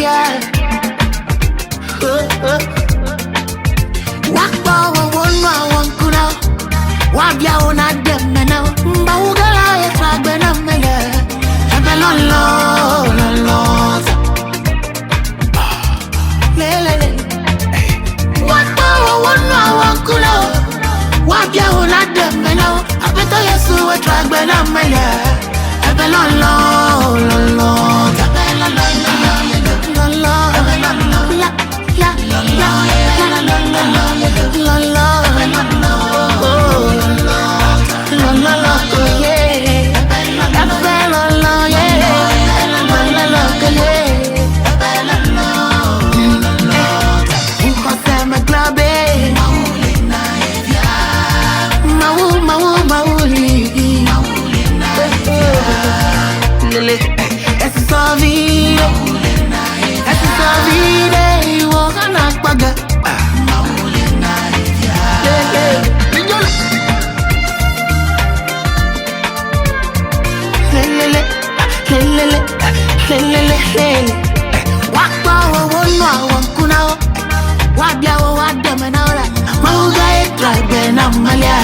yeah. Wakbo wonwa wankuna, wabia ona demena, mbawugala ya tragbena mele, ebelolo, lolo. Lele, wakbo wonwa wankuna, wabia ona demena, abeto yesu wa tragbena mele, ebelolo, lolo. Malia,